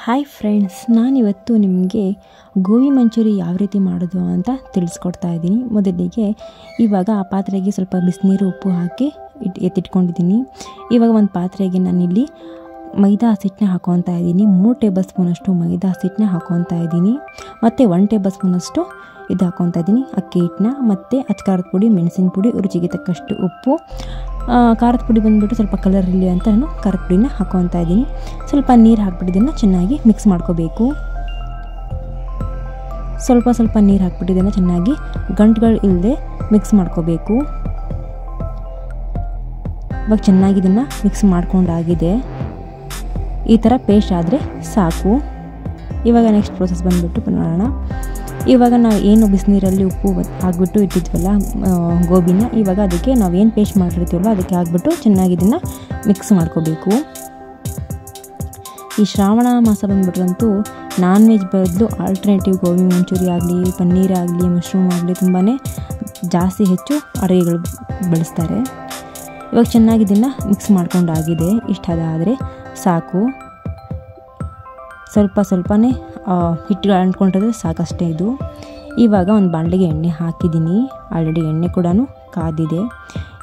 Hi friends, ನಾನಿವತ್ತು ನಿಮಗೆ ಗೋಬಿ ಮಂಚೂರಿ ಯಾವ ರೀತಿ ಮಾಡೋದು ಅಂತ ತಿಳಿಸ್ಕೊಡ್ತಾ ಇದ್ದೀನಿ. ಮೊದಲಿಗೆ ಇವಾಗ ಆ ಪಾತ್ರೆಗೆ ಸ್ವಲ್ಪ ಬಿಸಿನೀರು ಉಪ್ಪು ಹಾಕಿ ಎತ್ತಿಟ್ಕೊಂಡಿದ್ದೀನಿ. ಇವಾಗ ಒಂದು ಪಾತ್ರೆಗೆ ನಾನಿಲ್ಲಿ ಮೈದಾ ಹಸಿಟ್ಟನ್ನ ಹಾಕೊತಾ ಇದ್ದೀನಿ. 3 ಟೇಬಲ್ ಸ್ಪೂನಷ್ಟು ಮೈದಾ ಹಸಿಟ್ಟನ್ನ ಹಾಕೊತಾ ಇದ್ದೀನಿ. ಮತ್ತು 1 ಟೇಬಲ್ ಸ್ಪೂನಷ್ಟು ಇದು ಹಾಕೊತಾ ಇದ್ದೀನಿ ಅಕ್ಕಿ ಹಿಟ್ಟನ್ನ. ಮತ್ತು ಅಚ್ಕಾರದ ಪುಡಿ, ಮೆಣಸಿನ ಪುಡಿ, ರುಚಿಗೆ ತಕ್ಕಷ್ಟು ಉಪ್ಪು, ಖಾರದ ಪುಡಿ ಬಂದುಬಿಟ್ಟು ಸ್ವಲ್ಪ ಕಲರ್ ಇರಲಿ ಅಂತ ನಾನು ಖಾರದ ಪುಡಿನ ಹಾಕೊತಾ ಇದ್ದೀನಿ. ಸ್ವಲ್ಪ ನೀರು ಹಾಕ್ಬಿಟ್ಟು ಇದನ್ನು ಚೆನ್ನಾಗಿ ಮಿಕ್ಸ್ ಮಾಡ್ಕೋಬೇಕು. ಸ್ವಲ್ಪ ನೀರು ಹಾಕ್ಬಿಟ್ಟು ಇದನ್ನು ಚೆನ್ನಾಗಿ ಗಂಟುಗಳು ಇಲ್ಲದೆ ಮಿಕ್ಸ್ ಮಾಡ್ಕೋಬೇಕು. ಇವಾಗ ಚೆನ್ನಾಗಿ ಇದನ್ನು ಮಿಕ್ಸ್ ಮಾಡ್ಕೊಂಡಾಗಿದೆ. ಈ ಥರ ಪೇಸ್ಟ್ ಆದರೆ ಸಾಕು. ಇವಾಗ ನೆಕ್ಸ್ಟ್ ಪ್ರೋಸೆಸ್ ಬಂದುಬಿಟ್ಟು ನೋಡೋಣ. ಇವಾಗ ನಾವು ಏನು ಬಿಸಿನೀರಲ್ಲಿ ಉಪ್ಪು ಹಾಕ್ಬಿಟ್ಟು ಇಟ್ಟಿದ್ವಲ್ಲ ಗೋಬಿನ, ಇವಾಗ ಅದಕ್ಕೆ ನಾವೇನು ಪೇಸ್ಟ್ ಮಾಡಿರ್ತೀವಲ್ಲ ಅದಕ್ಕೆ ಹಾಕ್ಬಿಟ್ಟು ಚೆನ್ನಾಗಿ ಇದನ್ನು ಮಿಕ್ಸ್ ಮಾಡ್ಕೋಬೇಕು. ಈ ಶ್ರಾವಣ ಮಾಸ ಬಂದುಬಿಟ್ರಂತೂ ನಾನ್ ವೆಜ್ ಬದಲು ಆಲ್ಟರ್ನೇಟಿವ್ ಗೋಬಿ ಮಂಚೂರಿ ಆಗಲಿ, ಪನ್ನೀರ್ ಆಗಲಿ, ಮಶ್ರೂಮ್ ಆಗಲಿ ತುಂಬಾ ಜಾಸ್ತಿ ಹೆಚ್ಚು ಅಡುಗೆಗಳು ಬಳಸ್ತಾರೆ. ಇವಾಗ ಚೆನ್ನಾಗಿ ಇದನ್ನು ಮಿಕ್ಸ್ ಮಾಡ್ಕೊಂಡಾಗಿದೆ. ಇಷ್ಟಾದರೆ ಸಾಕು. ಸ್ವಲ್ಪನೇ ಹಿಟ್ಟುಗಳು ಅಂಟ್ಕೊಂಡಿದ್ರೆ ಸಾಕಷ್ಟೇ ಇದು. ಇವಾಗ ಒಂದು ಬಾಣಲೆಗೆ ಎಣ್ಣೆ ಹಾಕಿದ್ದೀನಿ. ಆಲ್ರೆಡಿ ಎಣ್ಣೆ ಕೂಡ ಕಾದಿದೆ.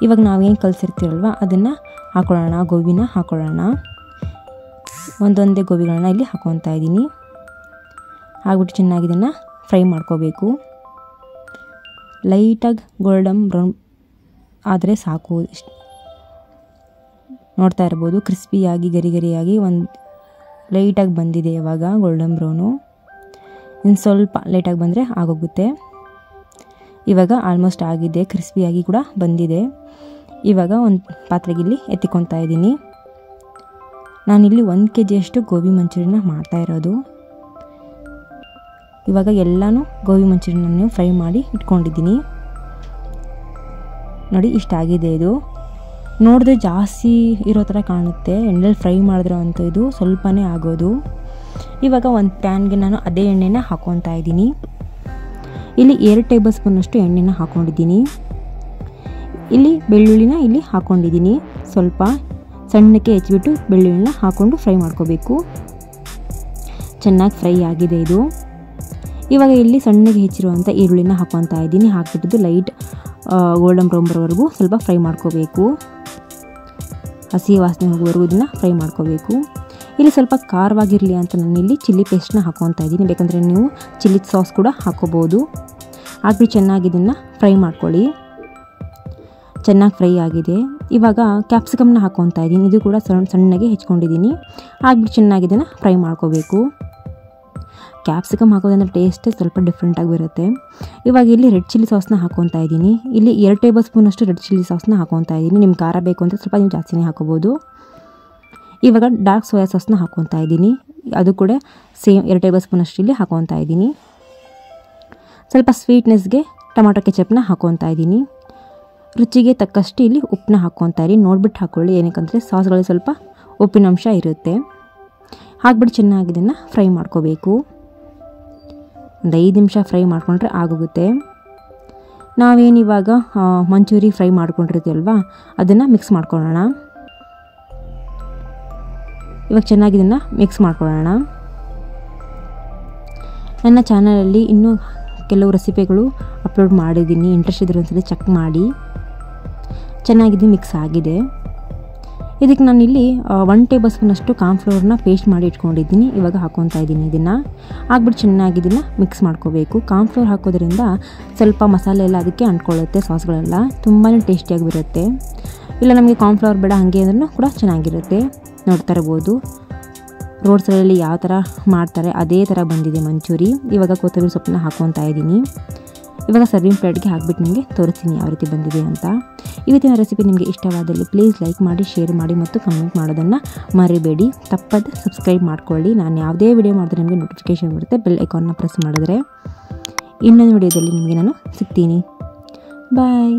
ಇವಾಗ ನಾವೇನು ಕಲಸಿರ್ತೀವಲ್ವ ಅದನ್ನು ಹಾಕೊಳ್ಳೋಣ. ಗೋಬಿನ ಹಾಕೊಳ್ಳೋಣ. ಒಂದೊಂದೇ ಗೋಬಿಗಳನ್ನ ಇಲ್ಲಿ ಹಾಕೊತಾ ಇದ್ದೀನಿ. ಹಾಕ್ಬಿಟ್ಟು ಚೆನ್ನಾಗಿ ಇದನ್ನು ಫ್ರೈ ಮಾಡ್ಕೋಬೇಕು. ಲೈಟಾಗಿ ಗೋಲ್ಡನ್ ಬ್ರೌನ್ ಆದರೆ ಸಾಕು. ನೋಡ್ತಾ ಇರ್ಬೋದು, ಕ್ರಿಸ್ಪಿಯಾಗಿ ಗರಿಯಾಗಿ ಒಂದು ಲೈಟಾಗಿ ಬಂದಿದೆ. ಇವಾಗ ಗೋಲ್ಡನ್ ಬ್ರೌನು ಇನ್ನು ಸ್ವಲ್ಪ ಲೈಟಾಗಿ ಬಂದರೆ ಆಗೋಗುತ್ತೆ. ಇವಾಗ ಆಲ್ಮೋಸ್ಟ್ ಆಗಿದೆ, ಕ್ರಿಸ್ಪಿಯಾಗಿ ಕೂಡ ಬಂದಿದೆ. ಇವಾಗ ಒಂದು ಪಾತ್ರೆಗೆ ಇಲ್ಲಿ ಎತ್ತಿಕೊತಾ ಇದ್ದೀನಿ. ನಾನಿಲ್ಲಿ 1 kg ಗೋಬಿ ಮಂಚೂರಿನ ಮಾಡ್ತಾ ಇರೋದು. ಇವಾಗ ಎಲ್ಲನೂ ಗೋಬಿ ಮಂಚೂರಿನ ಫ್ರೈ ಮಾಡಿ ಇಟ್ಕೊಂಡಿದ್ದೀನಿ. ನೋಡಿ, ಇಷ್ಟಾಗಿದೆ. ಇದು ನೋಡಿದ್ರೆ ಜಾಸ್ತಿ ಇರೋ ಥರ ಕಾಣುತ್ತೆ. ಎಣ್ಣೆಲಿ ಫ್ರೈ ಮಾಡಿದ್ರೆ ಅಂತೂ ಇದು ಸ್ವಲ್ಪನೇ ಆಗೋದು. ಇವಾಗ ಒಂದು ಪ್ಯಾನ್ಗೆ ನಾನು ಅದೇ ಎಣ್ಣೆನ ಹಾಕೊತಾ ಇದ್ದೀನಿ. ಇಲ್ಲಿ 2 ಟೇಬಲ್ ಸ್ಪೂನಷ್ಟು ಎಣ್ಣೆನ ಹಾಕ್ಕೊಂಡಿದ್ದೀನಿ. ಇಲ್ಲಿ ಬೆಳ್ಳುಳ್ಳಿನ ಇಲ್ಲಿ ಹಾಕ್ಕೊಂಡಿದ್ದೀನಿ. ಸ್ವಲ್ಪ ಸಣ್ಣಕ್ಕೆ ಹೆಚ್ಚಿಬಿಟ್ಟು ಬೆಳ್ಳುಳ್ಳಿನ ಹಾಕ್ಕೊಂಡು ಫ್ರೈ ಮಾಡ್ಕೋಬೇಕು. ಚೆನ್ನಾಗಿ ಫ್ರೈ ಆಗಿದೆ ಇದು. ಇವಾಗ ಇಲ್ಲಿ ಸಣ್ಣಗೆ ಹೆಚ್ಚಿರುವಂಥ ಈರುಳ್ಳಿನ ಹಾಕ್ಕೊತಾ ಇದ್ದೀನಿ. ಹಾಕ್ಬಿಟ್ಟಿದ್ದು ಲೈಟ್ ಗೋಲ್ಡನ್ ಬ್ರೌನ್ ಬರೋವರೆಗೂ ಸ್ವಲ್ಪ ಫ್ರೈ ಮಾಡ್ಕೋಬೇಕು. ಹಸಿ ವಾಸನೆ ಹೋಗೋವರೆಗೂ ಇದನ್ನು ಫ್ರೈ ಮಾಡ್ಕೋಬೇಕು. ಇಲ್ಲಿ ಸ್ವಲ್ಪ ಖಾರವಾಗಿರಲಿ ಅಂತ ನಾನಿಲ್ಲಿ ಚಿಲ್ಲಿ ಪೇಸ್ಟ್ನ ಹಾಕ್ಕೊತಾ ಇದ್ದೀನಿ. ಬೇಕಂದರೆ ನೀವು ಚಿಲ್ಲಿ ಸಾಸ್ ಕೂಡ ಹಾಕ್ಕೋಬೋದು. ಹಾಕ್ಬಿಟ್ಟು ಚೆನ್ನಾಗಿ ಇದನ್ನು ಫ್ರೈ ಮಾಡ್ಕೊಳ್ಳಿ. ಚೆನ್ನಾಗಿ ಫ್ರೈ ಆಗಿದೆ. ಇವಾಗ ಕ್ಯಾಪ್ಸಿಕಮ್ನ ಹಾಕ್ಕೊತಾ ಇದ್ದೀನಿ. ಇದು ಕೂಡ ಸಣ್ಣಗೆ ಹೆಚ್ಕೊಂಡಿದ್ದೀನಿ. ಹಾಕ್ಬಿಟ್ಟು ಚೆನ್ನಾಗಿ ಇದನ್ನು ಫ್ರೈ ಮಾಡ್ಕೋಬೇಕು. ಕ್ಯಾಪ್ಸಿಕಮ್ ಹಾಕೋದಂದ್ರೆ ಟೇಸ್ಟೇ ಸ್ವಲ್ಪ ಡಿಫ್ರೆಂಟಾಗಿ ಬರುತ್ತೆ. ಇವಾಗ ಇಲ್ಲಿ ರೆಡ್ ಚಿಲ್ಲಿ ಸಾಸ್ನ ಹಾಕ್ಕೊತಾ ಇದ್ದೀನಿ. ಇಲ್ಲಿ 2 ಟೇಬಲ್ ಸ್ಪೂನಷ್ಟು ರೆಡ್ ಚಿಲ್ಲಿ ಸಾಸ್ನ ಹಾಕ್ಕೊತಾ ಇದ್ದೀನಿ. ನಿಮ್ಗೆ ಖಾರ ಬೇಕು ಅಂದರೆ ಸ್ವಲ್ಪ ನೀವು ಜಾಸ್ತಿನೇ ಹಾಕೋಬೋದು. ಇವಾಗ ಡಾರ್ಕ್ ಸೋಯಾ ಸಾಸ್ನ ಹಾಕ್ಕೊತಾ ಇದ್ದೀನಿ. ಅದು ಕೂಡ ಸೇಮ್ 2 ಟೇಬಲ್ ಸ್ಪೂನಷ್ಟು ಇಲ್ಲಿ ಹಾಕ್ಕೊತಾ ಇದ್ದೀನಿ. ಸ್ವಲ್ಪ ಸ್ವೀಟ್ನೆಸ್ಗೆ ಟೊಮಾಟೊ ಕೆಚಪ್ನ ಹಾಕ್ಕೊತಾ ಇದ್ದೀನಿ. ರುಚಿಗೆ ತಕ್ಕಷ್ಟು ಇಲ್ಲಿ ಉಪ್ಪನ್ನ ಹಾಕ್ಕೊತಾ ಇದ್ದೀನಿ. ನೋಡ್ಬಿಟ್ಟು ಹಾಕ್ಕೊಳ್ಳಿ, ಏನಕ್ಕಂದರೆ ಸಾಸ್ಗಳಲ್ಲಿ ಸ್ವಲ್ಪ ಉಪ್ಪಿನಂಶ ಇರುತ್ತೆ. ಹಾಕ್ಬಿಟ್ಟು ಚೆನ್ನಾಗಿ ಇದನ್ನು ಫ್ರೈ ಮಾಡ್ಕೋಬೇಕು. ಒಂದು 5 ನಿಮಿಷ ಫ್ರೈ ಮಾಡ್ಕೊಂಡ್ರೆ ಆಗೋಗುತ್ತೆ. ನಾವೇನಿವಾಗ ಮಂಚೂರಿ ಫ್ರೈ ಮಾಡ್ಕೊಂಡಿರ್ತೀವಲ್ವ ಅದನ್ನು ಮಿಕ್ಸ್ ಮಾಡ್ಕೊಳ್ಳೋಣ. ಇವಾಗ ಚೆನ್ನಾಗಿ ಇದನ್ನು ಮಿಕ್ಸ್ ಮಾಡ್ಕೊಳ್ಳೋಣ. ನನ್ನ ಚಾನಲಲ್ಲಿ ಇನ್ನೂ ಕೆಲವು ರೆಸಿಪಿಗಳು ಅಪ್ಲೋಡ್ ಮಾಡಿದ್ದೀನಿ. ಇಂಟ್ರೆಸ್ಟ್ ಇದ್ದರೆ ಒಂದ್ಸಲ ಚೆಕ್ ಮಾಡಿ. ಚೆನ್ನಾಗಿದೆ, ಮಿಕ್ಸ್ ಆಗಿದೆ. ಇದಕ್ಕೆ ನಾನಿಲ್ಲಿ 1 ಟೇಬಲ್ ಸ್ಪೂನಷ್ಟು ಕಾರ್ನ್ಫ್ಲೋರ್ನ ಪೇಸ್ಟ್ ಮಾಡಿ ಇಟ್ಕೊಂಡಿದ್ದೀನಿ. ಇವಾಗ ಹಾಕ್ಕೊತಾ ಇದ್ದೀನಿ. ಇದನ್ನು ಹಾಕ್ಬಿಟ್ಟು ಚೆನ್ನಾಗಿ ಇದನ್ನು ಮಿಕ್ಸ್ ಮಾಡ್ಕೋಬೇಕು. ಕಾರ್ನ್ಫ್ಲೋರ್ ಹಾಕೋದ್ರಿಂದ ಸ್ವಲ್ಪ ಮಸಾಲೆ ಎಲ್ಲ ಅದಕ್ಕೆ ಅಂಟ್ಕೊಳ್ಳುತ್ತೆ. ಸಾಸ್ಗಳೆಲ್ಲ ತುಂಬಾ ಟೇಸ್ಟಿಯಾಗಿ ಬರುತ್ತೆ. ಇಲ್ಲ ನಮಗೆ ಕಾರ್ನ್ಫ್ಲವರ್ ಬೇಡ ಹಾಗೆ ಅಂದ್ರೂ ಕೂಡ ಚೆನ್ನಾಗಿರುತ್ತೆ. ನೋಡ್ತಾ ಇರ್ಬೋದು, ರೋಡ್ ಸೈಡಲ್ಲಿ ಯಾವ ಥರ ಮಾಡ್ತಾರೆ ಅದೇ ಥರ ಬಂದಿದೆ ಮಂಚೂರಿ. ಇವಾಗ ಕೊತ್ತಂಬರಿ ಸೊಪ್ಪನ್ನ ಹಾಕ್ಕೊತಾ ಇದ್ದೀನಿ. ಇವಾಗ ಸರ್ವಿಂಗ್ ಪ್ಲೇಟ್ಗೆ ಹಾಕ್ಬಿಟ್ಟು ನಿಮಗೆ ತೋರಿಸ್ತೀನಿ ಯಾವ ರೀತಿ ಬಂದಿದೆ ಅಂತ. ಇವತ್ತಿನ ರೆಸಿಪಿ ನಿಮಗೆ ಇಷ್ಟವಾದಲ್ಲಿ ಪ್ಲೀಸ್ ಲೈಕ್ ಮಾಡಿ, ಶೇರ್ ಮಾಡಿ ಮತ್ತು ಕಮೆಂಟ್ ಮಾಡೋದನ್ನು ಮರಿಬೇಡಿ. ತಪ್ಪದೆ ಸಬ್ಸ್ಕ್ರೈಬ್ ಮಾಡ್ಕೊಳ್ಳಿ. ನಾನು ಯಾವುದೇ ವಿಡಿಯೋ ಮಾಡಿದ್ರೆ ನಿಮಗೆ ನೋಟಿಫಿಕೇಷನ್ ಬರುತ್ತೆ. ಬೆಲ್ ಐಕಾನ್ನ ಪ್ರೆಸ್ ಮಾಡಿದ್ರೆ ಇನ್ನೊಂದು ವಿಡಿಯೋದಲ್ಲಿ ನಿಮಗೆ ನಾನು ಸಿಗ್ತೀನಿ. ಬಾಯ್.